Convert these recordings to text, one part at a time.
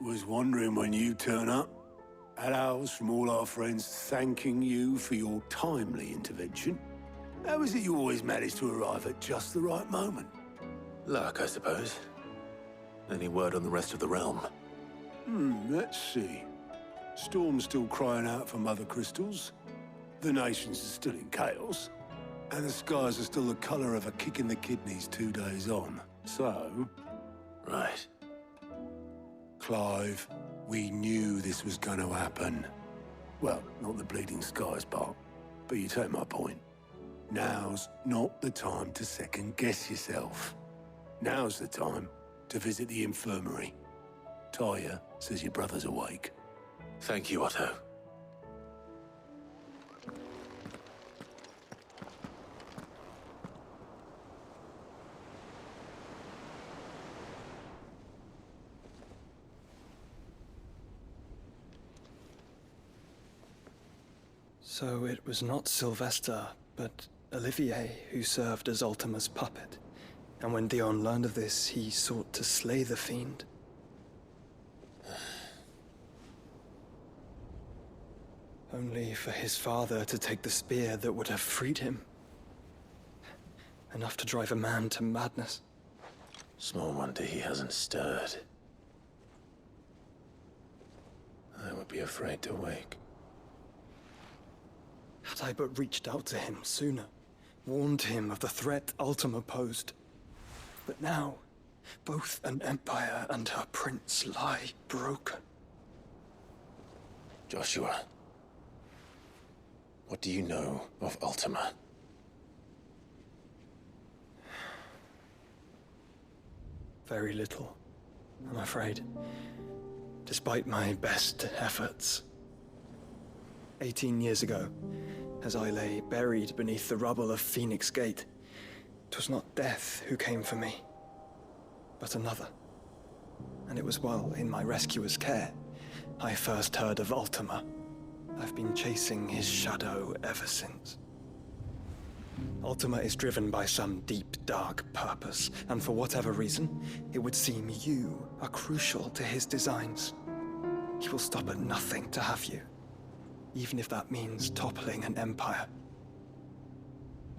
was wondering when you turn up. Hellos from all our friends thanking you for your timely intervention. How is it you always manage to arrive at just the right moment? Luck, I suppose. Any word on the rest of the realm? Let's see. Storm's still crying out for mother crystals. The nations are still in chaos. And the skies are still the color of a kick in the kidneys 2 days on. So... Right. Clive, we knew this was going to happen. Well, not the bleeding skies part, but you take my point. Now's not the time to second-guess yourself. Now's the time to visit the infirmary. Talia says your brother's awake. Thank you, Otto. So it was not Sylvester, but Olivier who served as Ultima's puppet. And when Dion learned of this, he sought to slay the fiend. Only for his father to take the spear that would have freed him. Enough to drive a man to madness. Small wonder he hasn't stirred. I would be afraid to wake. Had I but reached out to him sooner, warned him of the threat Ultima posed. But now, both an empire and her prince lie broken. Joshua, what do you know of Ultima? Very little, I'm afraid. Despite my best efforts. 18 years ago, as I lay buried beneath the rubble of Phoenix Gate, 'twas not death who came for me, but another. And it was while in my rescuer's care, I first heard of Ultima. I've been chasing his shadow ever since. Ultima is driven by some deep, dark purpose, and for whatever reason, it would seem you are crucial to his designs. He will stop at nothing to have you, even if that means toppling an empire.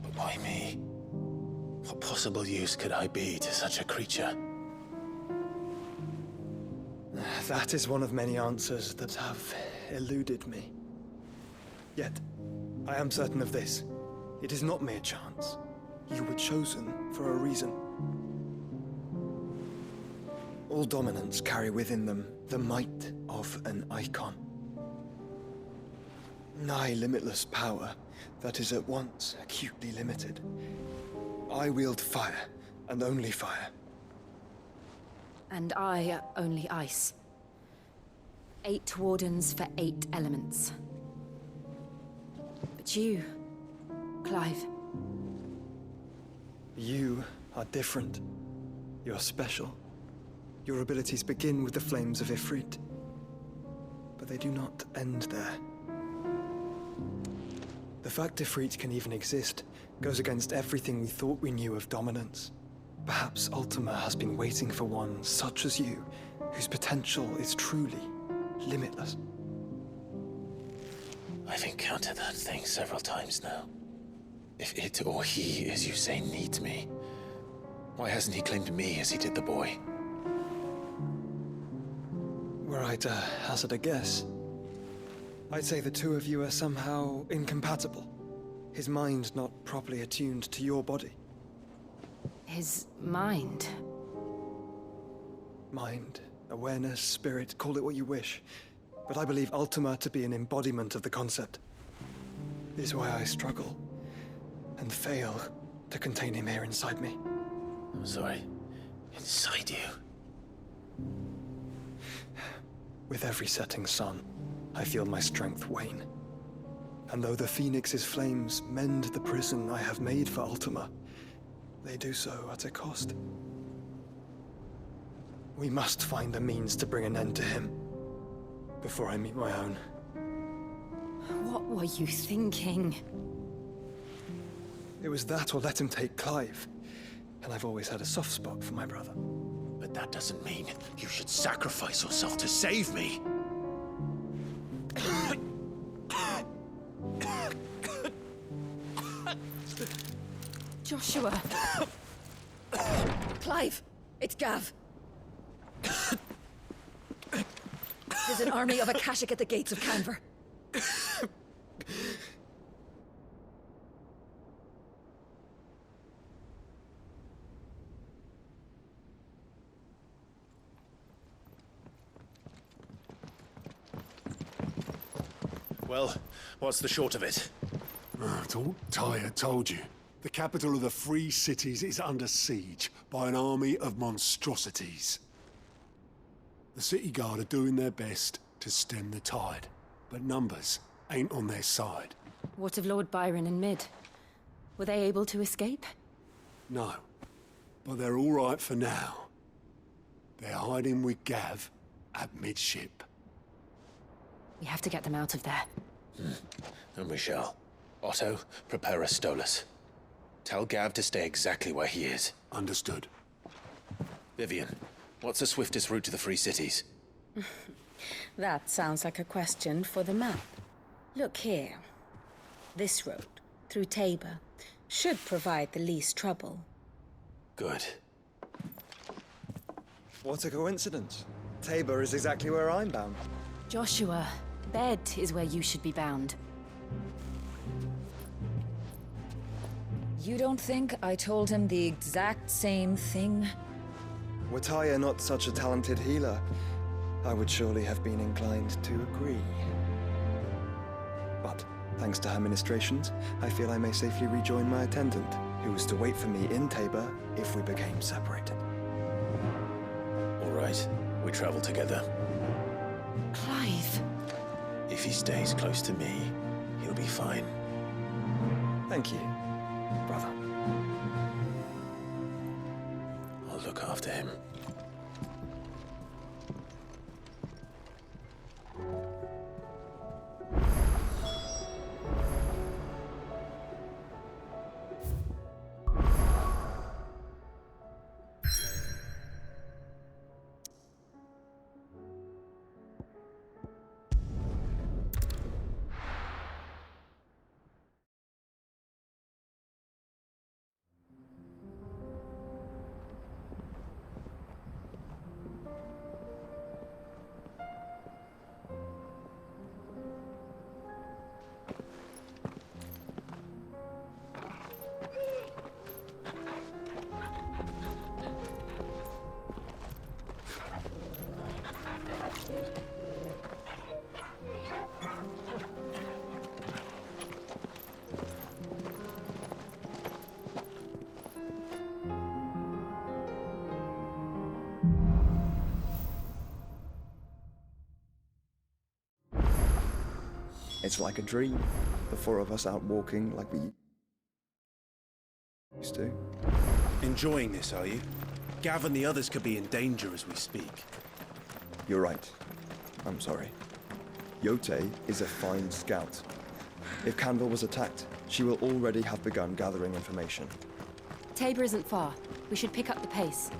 But why me? What possible use could I be to such a creature? That is one of many answers that have eluded me. Yet, I am certain of this. It is not mere chance. You were chosen for a reason. All dominants carry within them the might of an icon. Nigh limitless power that is at once acutely limited. I wield fire, and only fire. And I only ice. 8 wardens for 8 elements. But you, Clive. You are different. You're special. Your abilities begin with the flames of Ifrit. But they do not end there. The fact Ifrit can even exist goes against everything we thought we knew of dominance. Perhaps Ultima has been waiting for one such as you, whose potential is truly limitless. I've encountered that thing several times now. If it or he, as you say, needs me, why hasn't he claimed me as he did the boy? Were I to hazard a guess, I'd say the two of you are somehow incompatible. His mind not properly attuned to your body. His mind. Mind, awareness, spirit, call it what you wish. But I believe Ultima to be an embodiment of the concept. This is why I struggle and fail to contain him here inside me. I'm sorry. Inside you? With every setting sun, I feel my strength wane. And though the Phoenix's flames mend the prison I have made for Ultima, they do so at a cost. We must find a means to bring an end to him before I meet my own. What were you thinking? It was that or let him take Clive. And I've always had a soft spot for my brother. But that doesn't mean you should sacrifice yourself to save me. Joshua. Clive, it's Gav. There's an army of Akashic at the gates of Canver. Well, what's the short of it? It's all Tyre told you. The capital of the Free Cities is under siege by an army of monstrosities. The city guard are doing their best to stem the tide, but numbers ain't on their side. What of Lord Byron and Mid? Were they able to escape? No, but they're all right for now. They're hiding with Gav at midship. We have to get them out of there. And we shall. Otto, prepare a Stolas. Tell Gav to stay exactly where he is. Understood. Vivian, what's the swiftest route to the Free Cities? That sounds like a question for the map. Look here. This road, through Tabor, should provide the least trouble. Good. What a coincidence. Tabor is exactly where I'm bound. Joshua, bed is where you should be bound. You don't think I told him the exact same thing? Were Tyre not such a talented healer, I would surely have been inclined to agree. But, thanks to her ministrations, I feel I may safely rejoin my attendant, who was to wait for me in Tabor if we became separated. All right, we travel together. Clive. If he stays close to me, he'll be fine. Thank you, brother. I'll look after him. It's like a dream. The four of us out walking like we used to. Enjoying this, are you? Gav and the others could be in danger as we speak. You're right. I'm sorry. Yote is a fine scout. If Candle was attacked, she will already have begun gathering information. Tabor isn't far. We should pick up the pace.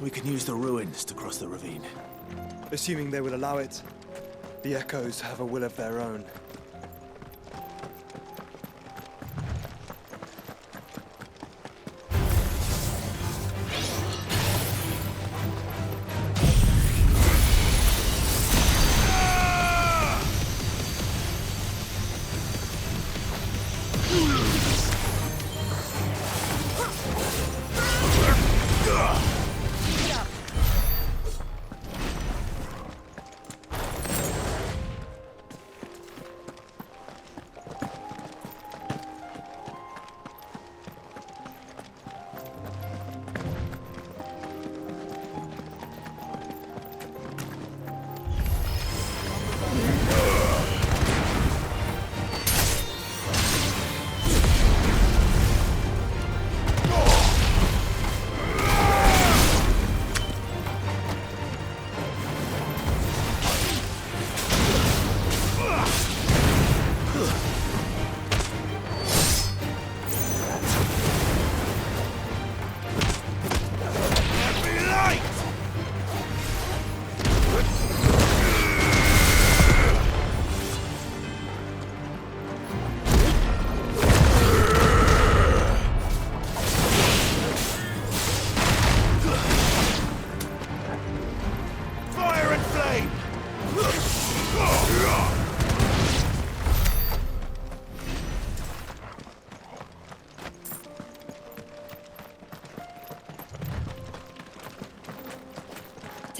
We can use the ruins to cross the ravine. Assuming they will allow it, the Echoes have a will of their own.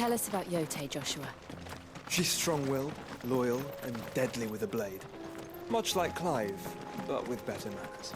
Tell us about Yote, Joshua. She's strong-willed, loyal, and deadly with a blade. Much like Clive, but with better manners.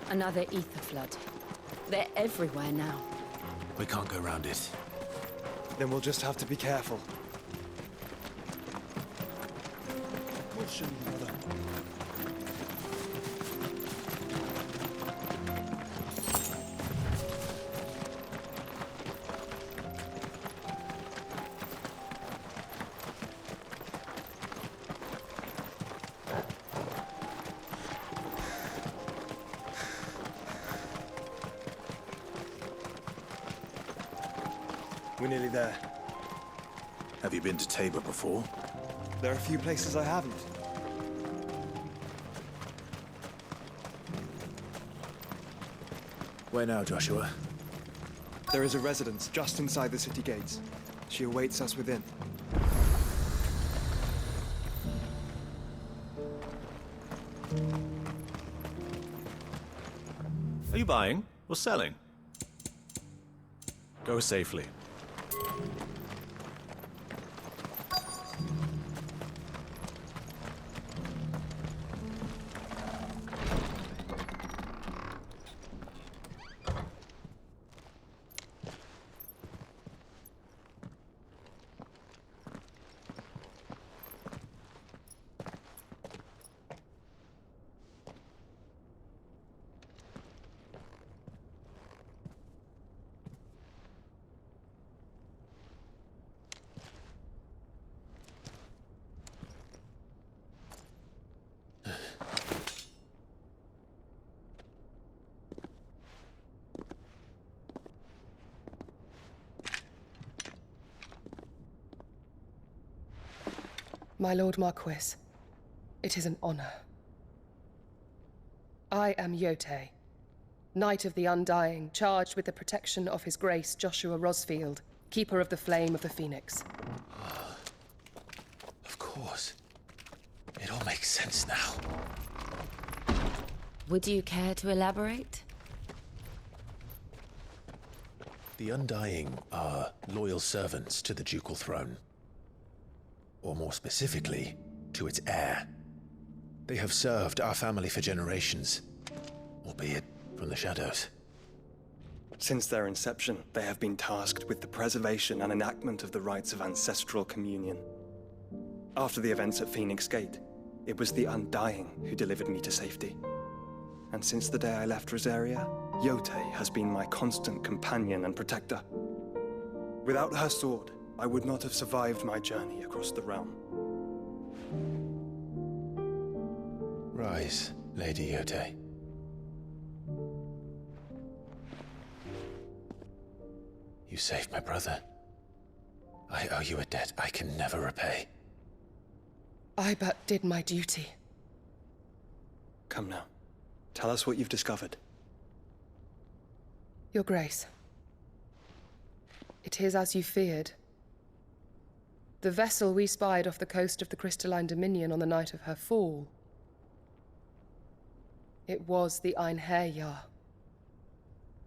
Another ether flood. They're everywhere now. We can't go round it. Then we'll just have to be careful. Caution, brother. We're nearly there. Have you been to Tabor before? There are a few places I haven't. Where now, Joshua? There is a residence just inside the city gates. She awaits us within. Are you buying or selling? Go safely. My Lord Marquis, it is an honor. I am Yote, Knight of the Undying, charged with the protection of His Grace Joshua Rosfield, Keeper of the Flame of the Phoenix. Of course. It all makes sense now. Would you care to elaborate? The Undying are loyal servants to the ducal throne. Or more specifically, to its heir. They have served our family for generations, albeit from the shadows. Since their inception, they have been tasked with the preservation and enactment of the rites of ancestral communion. After the events at Phoenix Gate, it was the Undying who delivered me to safety. And since the day I left Rosaria, Yote has been my constant companion and protector. Without her sword, I would not have survived my journey across the realm. Rise, Lady Yote. You saved my brother. I owe you a debt I can never repay. I but did my duty. Come now. Tell us what you've discovered. Your Grace. It is as you feared. The vessel we spied off the coast of the Crystalline Dominion on the night of her fall. It was the Einherjar.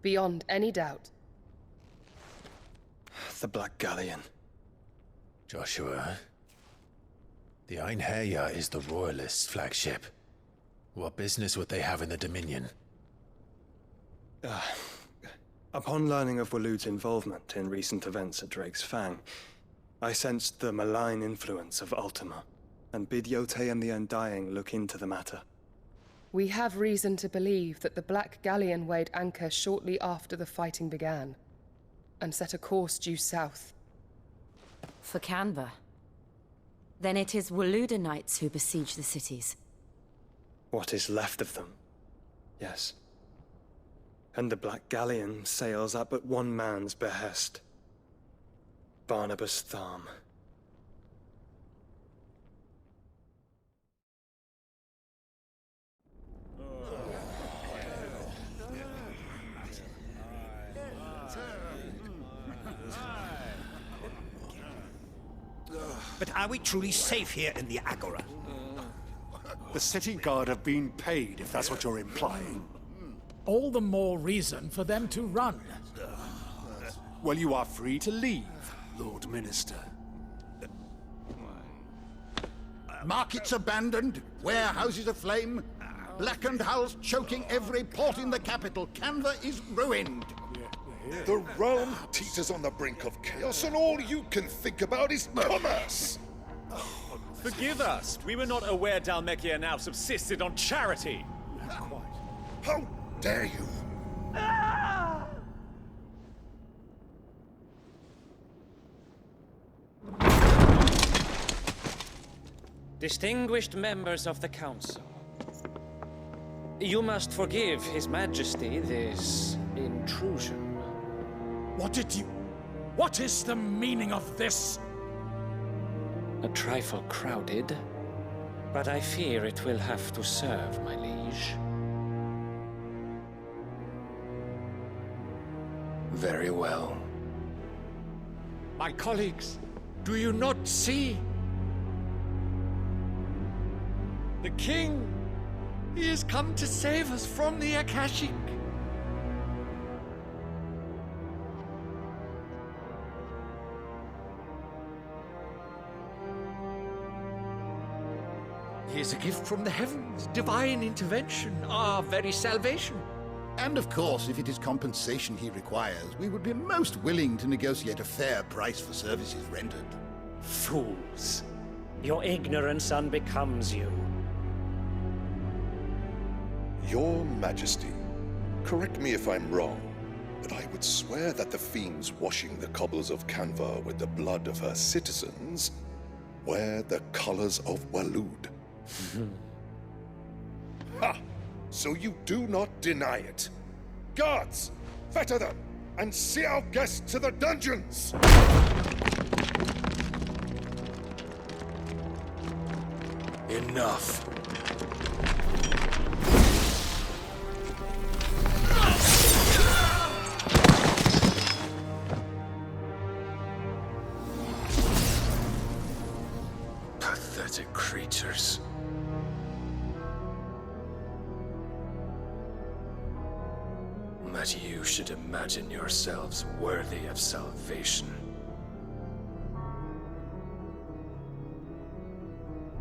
Beyond any doubt. The Black Galleon. Joshua, the Einherjar is the Royalists' flagship. What business would they have in the Dominion? Upon learning of Waloed's involvement in recent events at Drake's Fang, I sensed the malign influence of Ultima, and bid Yote and the Undying look into the matter. We have reason to believe that the Black Galleon weighed anchor shortly after the fighting began, and set a course due south. For Canva. Then it is Waluda knights who besiege the cities. What is left of them? Yes. And the Black Galleon sails at but one man's behest. Barnabas Tharm. But are we truly safe here in the Agora? The city guard have been paid, if that's what you're implying. All the more reason for them to run. Well, you are free to leave, Lord Minister. Markets abandoned, warehouses aflame, blackened hulls choking every port in the capital. Canva is ruined. The realm teeters on the brink of chaos, and all you can think about is commerce! Forgive us. We were not aware Dhalmekia now subsisted on charity. How dare you! Distinguished members of the Council, you must forgive His Majesty this intrusion. What is the meaning of this? A trifle crowded, but I fear it will have to serve, my liege. Very well. My colleagues, do you not see? The king! He has come to save us from the Akashic! He is a gift from the heavens, divine intervention, our very salvation. And of course, if it is compensation he requires, we would be most willing to negotiate a fair price for services rendered. Fools! Your ignorance unbecomes you. Your Majesty, correct me if I'm wrong, but I would swear that the fiends washing the cobbles of Canva with the blood of her citizens wear the colors of Walud. Ha! So you do not deny it. Guards, fetter them, and see our guests to the dungeons! Enough. Pathetic creatures. That you should imagine yourselves worthy of salvation.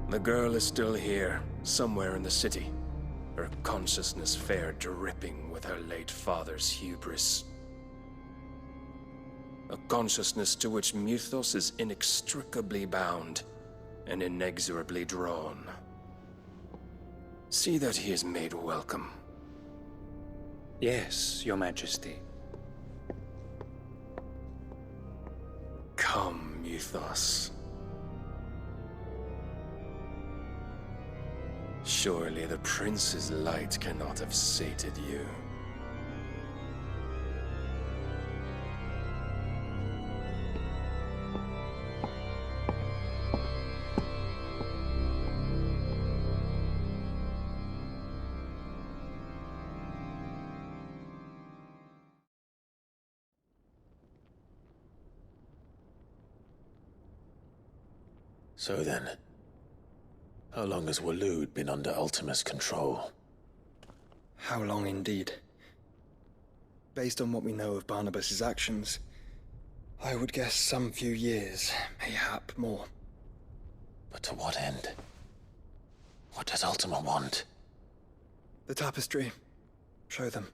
The girl is still here, somewhere in the city. Her consciousness fair dripping with her late father's hubris. A consciousness to which Mythos is inextricably bound and inexorably drawn. See that he is made welcome. Yes, Your Majesty. Come, Mythos. Surely the prince's light cannot have sated you. So then, how long has Walud been under Ultima's control? How long indeed? Based on what we know of Barnabas's actions, I would guess some few years, mayhap more. But to what end? What does Ultima want? The tapestry. Show them.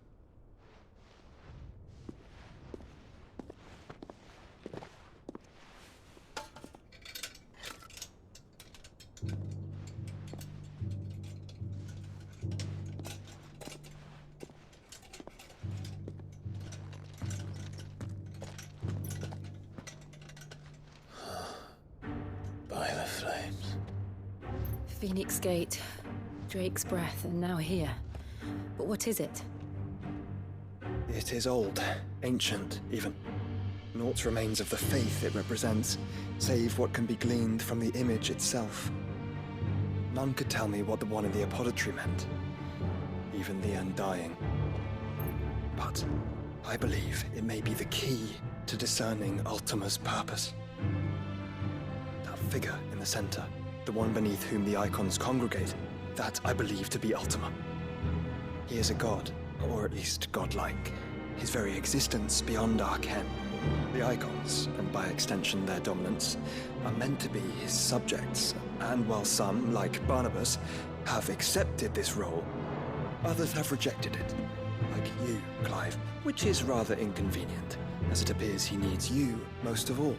Phoenix Gate, Drake's Breath, and now here. But what is it? It is old, ancient, even. Naught remains of the faith it represents, save what can be gleaned from the image itself. None could tell me what the one in the apothecary meant, even the Undying. But I believe it may be the key to discerning Ultima's purpose. That figure in the center, the one beneath whom the icons congregate, that I believe to be Ultima. He is a god, or at least godlike, his very existence beyond our ken. The icons, and by extension their dominants, are meant to be his subjects, and while some, like Barnabas, have accepted this role, others have rejected it, like you, Clive, which is rather inconvenient, as it appears he needs you most of all.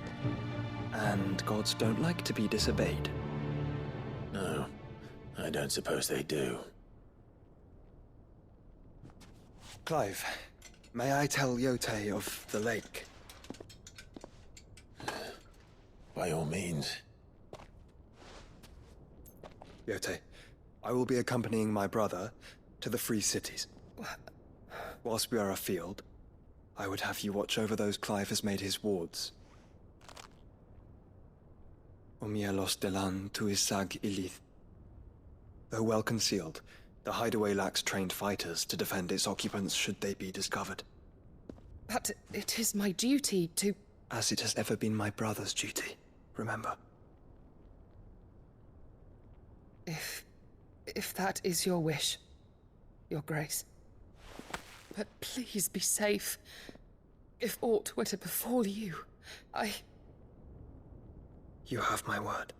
And gods don't like to be disobeyed. No, I don't suppose they do. Clive, may I tell Yote of the lake? By all means. Yote, I will be accompanying my brother to the Free Cities. Whilst we are afield, I would have you watch over those Clive has made his wards. Omielos delan tuisag ilith. Though well concealed, the hideaway lacks trained fighters to defend its occupants should they be discovered. But it is my duty to... As it has ever been my brother's duty, remember. If that is your wish, Your Grace. But please be safe. If aught were to befall you, You have my word.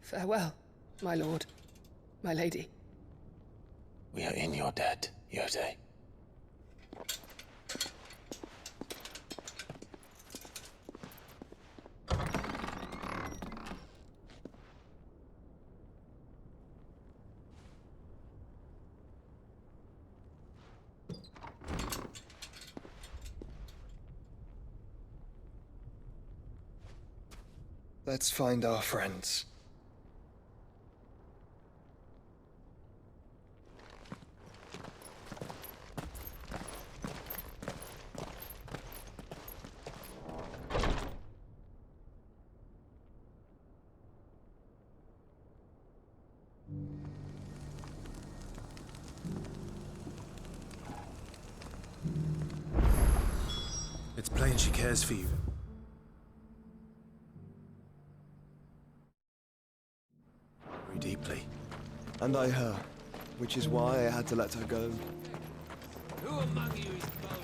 Farewell, my lord, my lady. We are in your debt, Yote. Let's find our friends. It's plain she cares for you. Very deeply. And I her, which is why I had to let her go. Who among you is bold?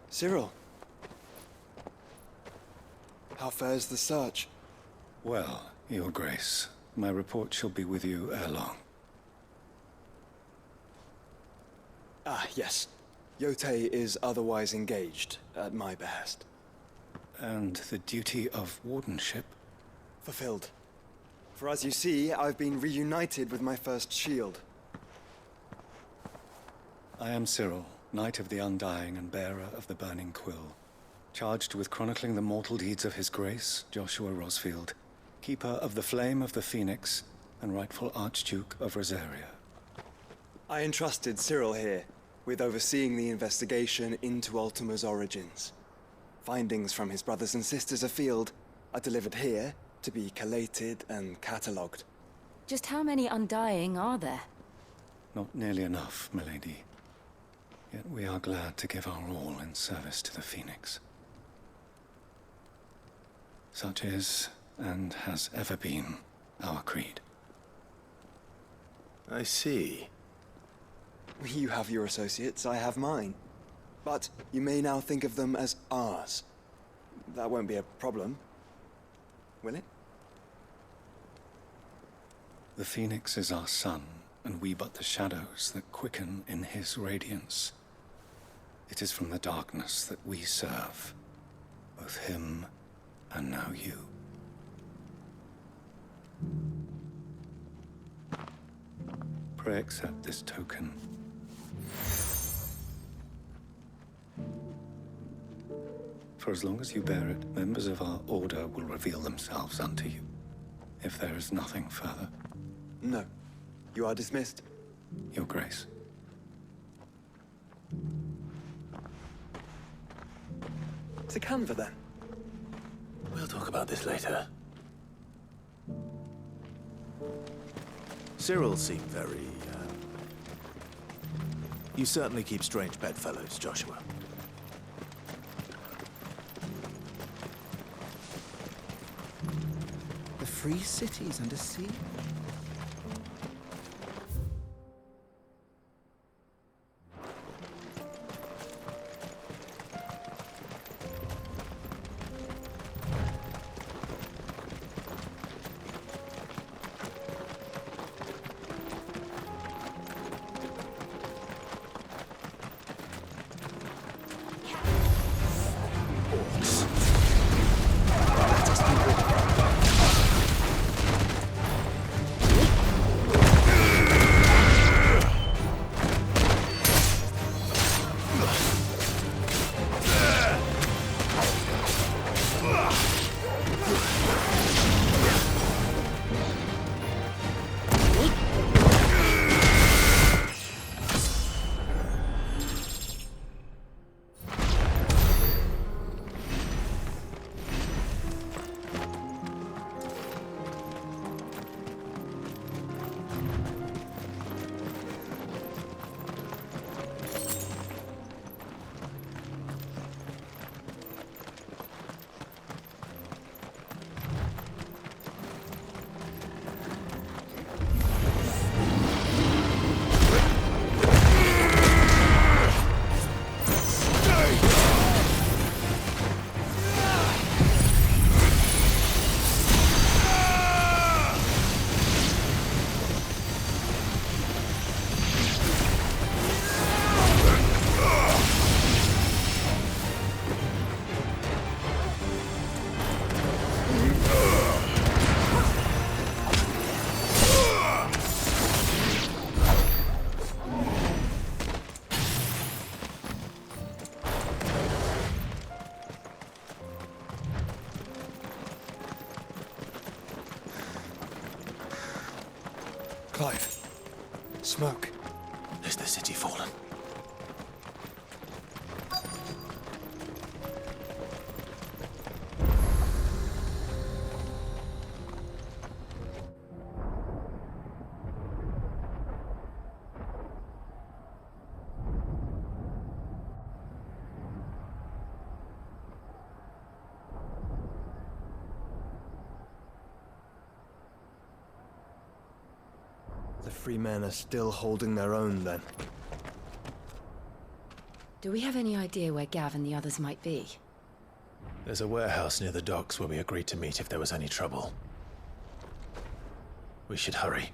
Cyril. How fares the search? Well, Your Grace, my report shall be with you ere long. Ah, yes. Yote is otherwise engaged, at my behest. And the duty of wardenship? Fulfilled. For as you see, I've been reunited with my first shield. I am Cyril, Knight of the Undying and bearer of the Burning Quill, charged with chronicling the mortal deeds of His Grace, Joshua Rosfield, Keeper of the Flame of the Phoenix, and rightful Archduke of Rosaria. I entrusted Cyril here with overseeing the investigation into Ultima's origins. Findings from his brothers and sisters afield are delivered here to be collated and catalogued. Just how many Undying are there? Not nearly enough, milady. Yet we are glad to give our all in service to the Phoenix. Such is, and has ever been, our creed. I see. You have your associates, I have mine. But you may now think of them as ours. that won't be a problem, will it? The Phoenix is our sun, and we but the shadows that quicken in his radiance. It is from the darkness that we serve, both him and now you. Pray accept this token. For as long as you bear it, members of our order will reveal themselves unto you. If there is nothing further. No. You are dismissed. Your Grace. To Canva, then? We'll talk about this later. Cyril seemed very, You certainly keep strange bedfellows, Joshua. The free cities under sea? Clive. Smoke. Is the city fallen? The free men are still holding their own, then. Do we have any idea where Gav and the others might be? There's a warehouse near the docks where we agreed to meet if there was any trouble. We should hurry.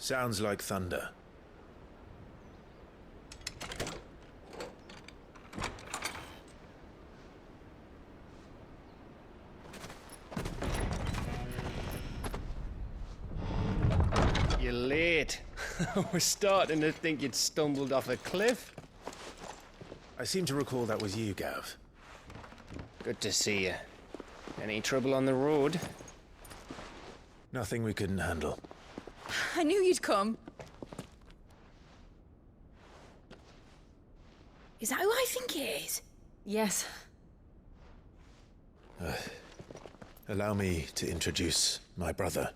Sounds like thunder. You're late. We're starting to think you'd stumbled off a cliff. I seem to recall that was you, Gav. Good to see you. Any trouble on the road? Nothing we couldn't handle. I knew you'd come. Is that who I think it is? Yes. Allow me to introduce my brother,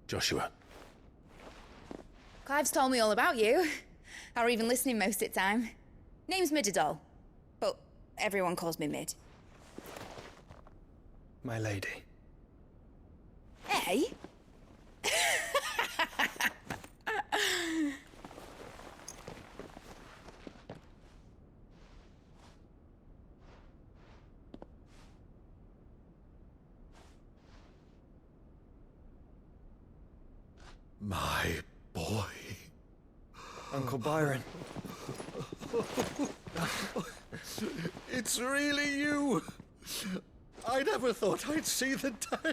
Joshua. Clive's told me all about you. Or even listening most of the time. Name's Midadol, but everyone calls me Mid. My lady. Hey? My boy. Uncle Byron. It's really you. I never thought I'd see the day.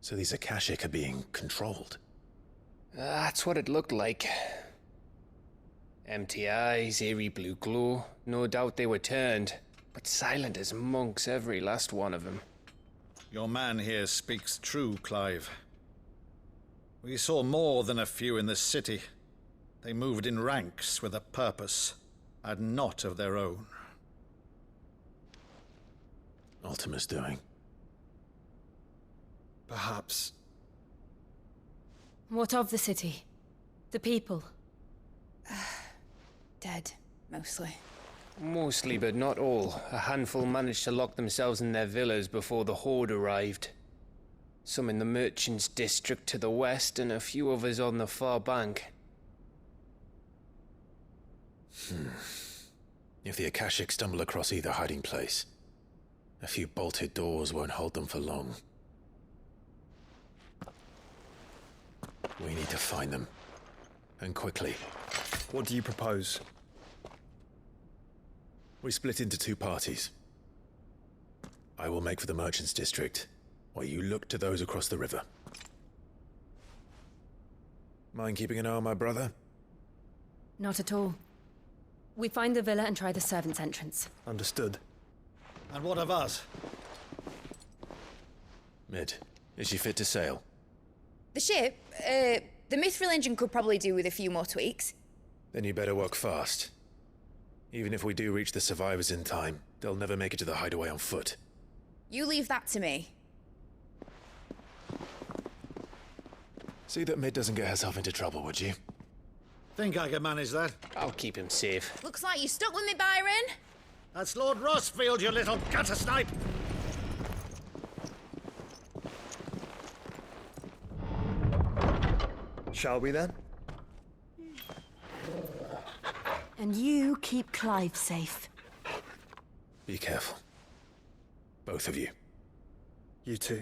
So these Akashic are being controlled? That's what it looked like. Empty eyes, eerie blue glow. No doubt they were turned, but silent as monks, every last one of them. Your man here speaks true, Clive. We saw more than a few in this city. They moved in ranks with a purpose, and not of their own. Ultima's doing. Perhaps. What of the city? The people? Dead, mostly. Mostly, but not all. A handful managed to lock themselves in their villas before the Horde arrived. Some in the Merchants' District to the west, and a few others on the far bank. If the Akashic stumble across either hiding place, a few bolted doors won't hold them for long. We need to find them. And quickly. What do you propose? We split into two parties. I will make for the Merchants' District, while you look to those across the river. Mind keeping an eye on my brother? Not at all. We find the villa and try the servants' entrance. Understood. And what of us? Mid, is she fit to sail? The ship, the Mithril engine could probably do with a few more tweaks. Then you better work fast. Even if we do reach the survivors in time, they'll never make it to the hideaway on foot. You leave that to me. See that Mid doesn't get herself into trouble, would you? Think I can manage that? I'll keep him safe. Looks like you stuck with me, Byron. That's Lord Rossfield, you little gutter snipe! Shall we then? And you keep Clive safe. Be careful. Both of you. You too.